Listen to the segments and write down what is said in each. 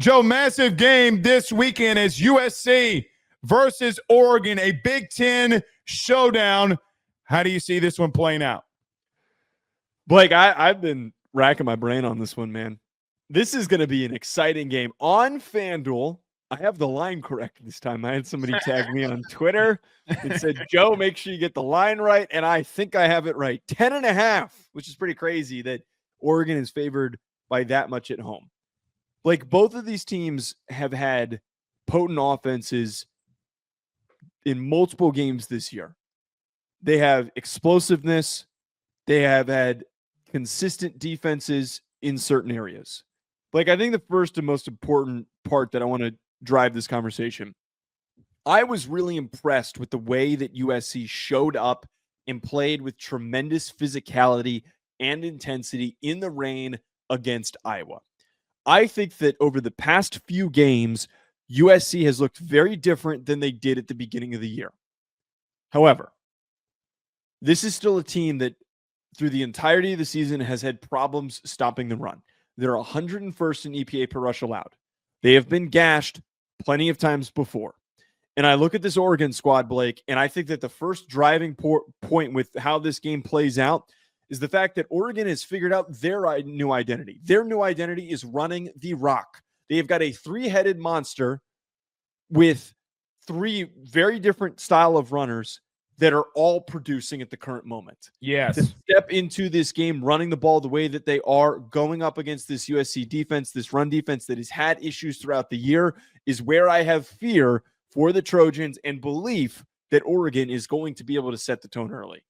Joe, massive game this weekend is USC versus Oregon, a Big Ten showdown. How do you see this one playing out? Blake, I've been racking my brain on this one, man. This is going to be an exciting game on FanDuel. I have the line correct this time. I had somebody tag me on Twitter and said, Joe, make sure you get the line right. And I think I have it right. 10.5, which is pretty crazy that Oregon is favored by that much at home. Like, both of these teams have had potent offenses in multiple games this year. They have explosiveness. They have had consistent defenses in certain areas. Like, I think the first and most important part that I want to drive this conversation, I was really impressed with the way that USC showed up and played with tremendous physicality and intensity in the rain against Iowa. I think that over the past few games, USC has looked very different than they did at the beginning of the year. However, this is still a team that through the entirety of the season has had problems stopping the run. They're 101st in EPA per rush allowed. They have been gashed plenty of times before. And I look at this Oregon squad, Blake, and I think that the first driving point with how this game plays out is the fact that Oregon has figured out their new identity. Their new identity is running the rock. They've got a three-headed monster with three very different style of runners that are all producing at the current moment. Yes. To step into this game running the ball the way that they are, going up against this USC defense, this run defense that has had issues throughout the year, is where I have fear for the Trojans and belief that Oregon is going to be able to set the tone early.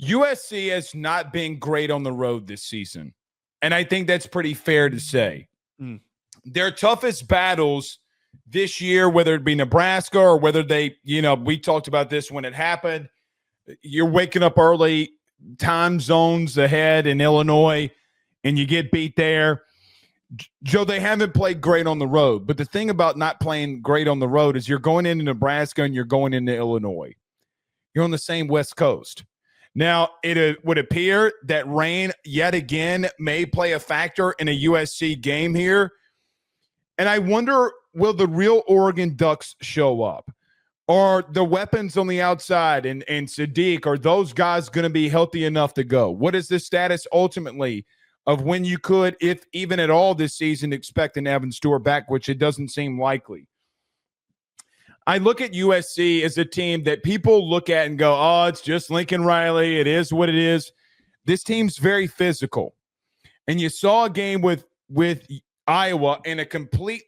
USC has not been great on the road this season, and I think that's pretty fair to say. Their toughest battles this year, whether it be Nebraska or whether they, we talked about this when it happened, you're waking up early, time zones ahead in Illinois, and you get beat there. Joe, they haven't played great on the road, but the thing about not playing great on the road is you're going into Nebraska and you're going into Illinois. You're on the same West Coast. Now, it would appear that rain yet again may play a factor in a USC game here. And I wonder, will the real Oregon Ducks show up? Are the weapons on the outside and Sadiq, are those guys going to be healthy enough to go? What is the status ultimately of when you could, if even at all this season, expect an Evan Stewart back, which it doesn't seem likely? I look at USC as a team that people look at and go, oh, it's just Lincoln Riley. It is what it is. This team's very physical. And you saw a game with Iowa and a complete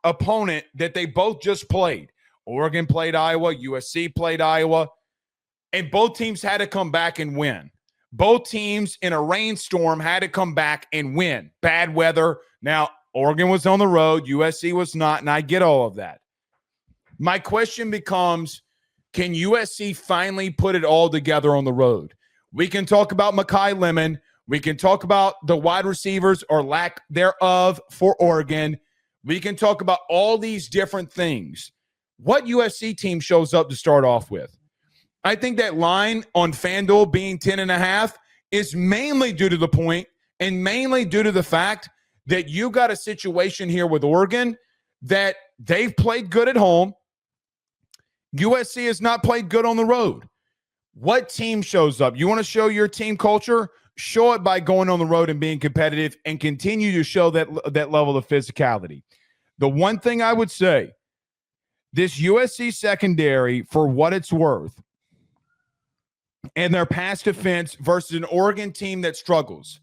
opponent that they both just played. Oregon played Iowa. USC played Iowa. And both teams had to come back and win. Both teams in a rainstorm had to come back and win. Bad weather. Now, Oregon was on the road. USC was not, and I get all of that. My question becomes, can USC finally put it all together on the road? We can talk about Mekhi Lemon. We can talk about the wide receivers or lack thereof for Oregon. We can talk about all these different things. What USC team shows up to start off with? I think that line on FanDuel being 10.5 is mainly due to the point and mainly due to the fact that you got a situation here with Oregon that they've played good at home. USC has not played good on the road. What team shows up? You want to show your team culture? Show it by going on the road and being competitive and continue to show that level of physicality. The one thing I would say, this USC secondary, for what it's worth, and their pass defense versus an Oregon team that struggles.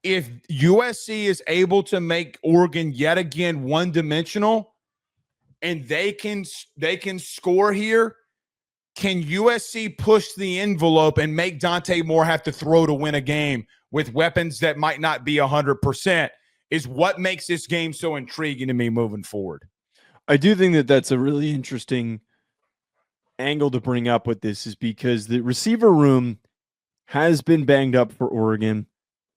If USC is able to make Oregon yet again one-dimensional, and they can score here, can USC push the envelope and make Dante Moore have to throw to win a game with weapons that might not be 100%? Is what makes this game so intriguing to me moving forward. I do think that that's a really interesting angle to bring up with this, is because the receiver room has been banged up for Oregon.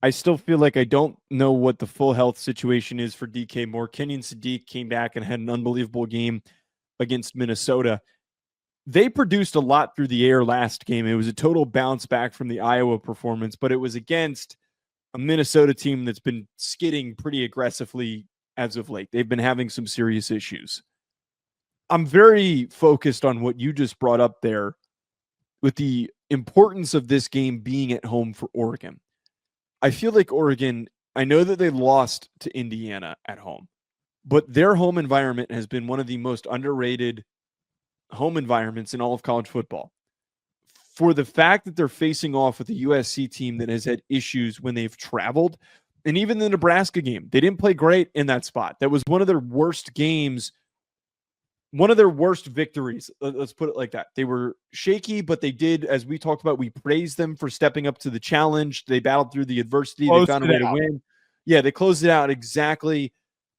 I still feel like I don't know what the full health situation is for DK Moore. Kenyon Sadiq came back and had an unbelievable game against Minnesota. They produced a lot through the air last game. It was a total bounce back from the Iowa performance, but it was against a Minnesota team that's been skidding pretty aggressively as of late. They've been having some serious issues. I'm very focused on what you just brought up there with the importance of this game being at home for Oregon. I feel like Oregon, I know that they lost to Indiana at home, but their home environment has been one of the most underrated home environments in all of college football. For the fact that they're facing off with a USC team that has had issues when they've traveled, and even the Nebraska game, they didn't play great in that spot. That was one of their worst games, one of their worst victories. Let's put it like that. They were shaky, but they did, as we talked about, we praised them for stepping up to the challenge. They battled through the adversity. They found a way to win. Yeah, they closed it out exactly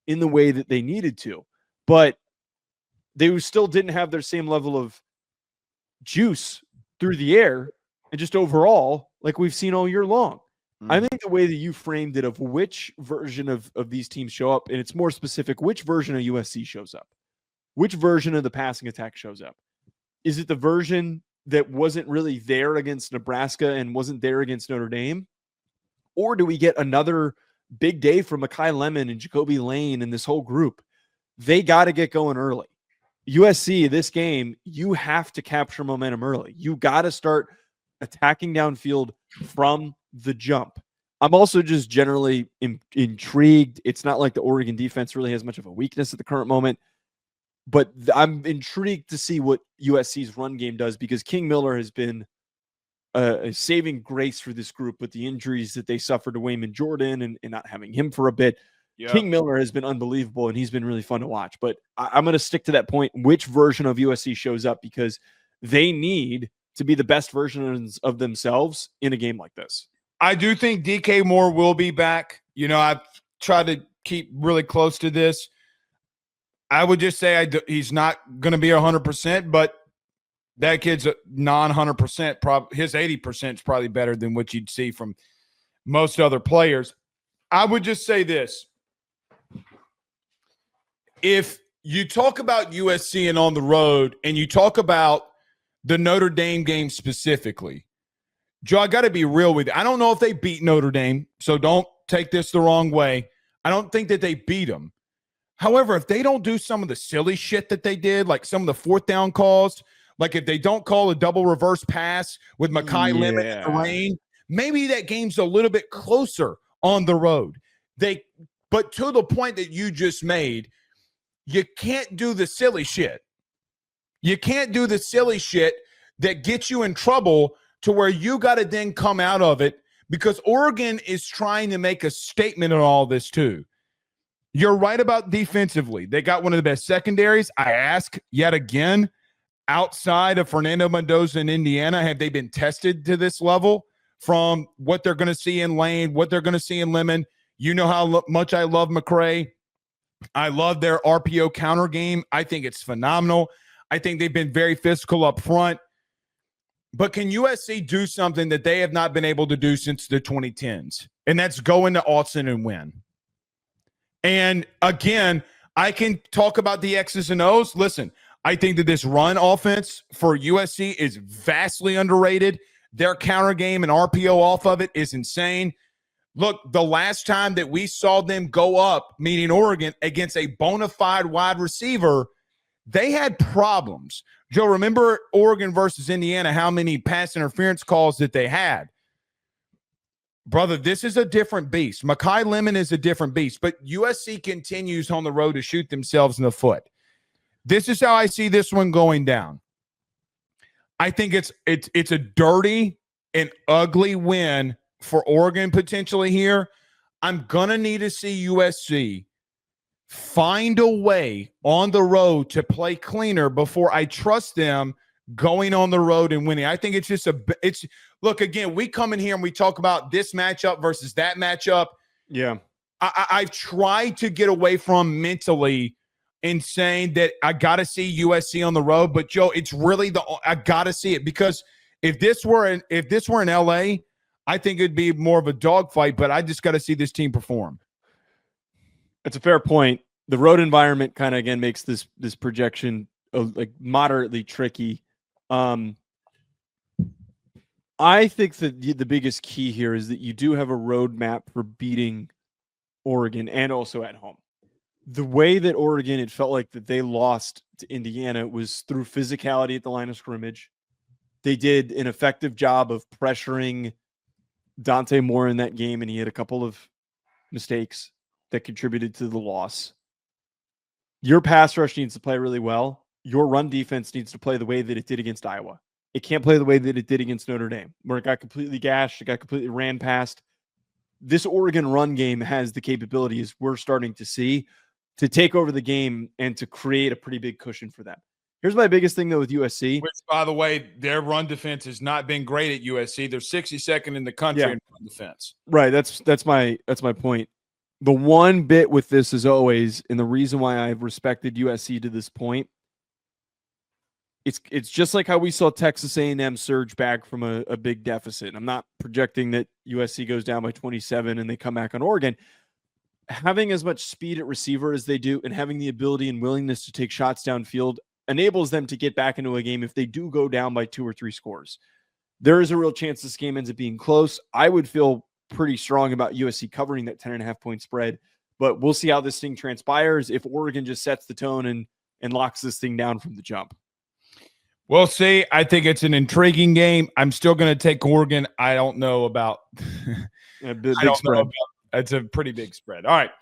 in the way that they needed to. But they still didn't have their same level of juice through the air and just overall, like we've seen all year long. I think the way that you framed it of which version of these teams show up, and it's more specific, which version of USC shows up? Which version of the passing attack shows up? Is it the version that wasn't really there against Nebraska and wasn't there against Notre Dame? Or do we get another big day from Mekhi Lemon and Jacoby Lane and this whole group? They got to get going early. USC, this game, you have to capture momentum early. You got to start attacking downfield from the jump. I'm also just generally intrigued. It's not like the Oregon defense really has much of a weakness at the current moment, but I'm intrigued to see what USC's run game does, because King Miller has been a saving grace for this group with the injuries that they suffered to Wayman Jordan and not having him for a bit. Yep. King Miller has been unbelievable, and he's been really fun to watch. But I'm going to stick to that point, which version of USC shows up, because they need to be the best versions of themselves in a game like this. I do think DK Moore will be back. You know, I've tried to keep really close to this. I would just say he's not going to be 100%, but that kid's a non-100%. His 80% is probably better than what you'd see from most other players. I would just say this. If you talk about USC and on the road, and you talk about the Notre Dame game specifically, Joe, I got to be real with you. I don't know if they beat Notre Dame, so don't take this the wrong way. I don't think that they beat them. However, if they don't do some of the silly shit that they did, like some of the fourth down calls, like if they don't call a double reverse pass with Mekhi Lemon in the rain, maybe that game's a little bit closer on the road. But to the point that you just made, you can't do the silly shit. You can't do the silly shit that gets you in trouble to where you got to then come out of it, because Oregon is trying to make a statement on all this too. You're right about defensively. They got one of the best secondaries. I ask yet again, outside of Fernando Mendoza in Indiana, have they been tested to this level from what they're going to see in Lane, what they're going to see in Lemon? You know how much I love McCray. I love their RPO counter game. I think it's phenomenal. I think they've been very physical up front. But can USC do something that they have not been able to do since the 2010s? And that's go into Austin and win. And again, I can talk about the X's and O's. Listen, I think that this run offense for USC is vastly underrated. Their counter game and RPO off of it is insane. Look, the last time that we saw them go up, meaning Oregon, against a bona fide wide receiver, they had problems. Joe, remember Oregon versus Indiana, how many pass interference calls that they had? Brother, this is a different beast. Mekhi Lemon is a different beast, but USC continues on the road to shoot themselves in the foot. This is how I see this one going down. I think it's a dirty and ugly win for Oregon potentially here. I'm going to need to see USC find a way on the road to play cleaner before I trust them going on the road and winning. I think it's just look, again, we come in here and we talk about this matchup versus that matchup. Yeah. I've tried to get away from mentally in saying that I got to see USC on the road, but Joe, it's really I got to see it, because if this were in LA, I think it'd be more of a dogfight, but I just got to see this team perform. That's a fair point. The road environment kind of, again, makes this projection like moderately tricky. I think that the biggest key here is that you do have a roadmap for beating Oregon and also at home. The way that Oregon, it felt like that they lost to Indiana was through physicality at the line of scrimmage. They did an effective job of pressuring Dante Moore in that game, and he had a couple of mistakes that contributed to the loss. Your pass rush needs to play really well. Your run defense needs to play the way that it did against Iowa. It can't play the way that it did against Notre Dame, where it got completely gashed, it got completely ran past. This Oregon run game has the capabilities we're starting to see to take over the game and to create a pretty big cushion for them. Here's my biggest thing, though, with USC. Which, by the way, their run defense has not been great at USC. They're 62nd in the country in run defense. Right. That's my point. The one bit with this is always, and the reason why I've respected USC to this point, it's just like how we saw Texas A&M surge back from a big deficit. I'm not projecting that USC goes down by 27 and they come back on Oregon. Having as much speed at receiver as they do and having the ability and willingness to take shots downfield enables them to get back into a game if they do go down by 2 or 3 scores. There is a real chance this game ends up being close. I would feel pretty strong about USC covering that 10.5 point spread, but we'll see how this thing transpires if Oregon just sets the tone and locks this thing down from the jump. We'll see. I think it's an intriguing game. I'm still going to take Oregon. I don't know about big I don't spread. know about, it's a pretty big spread. All right.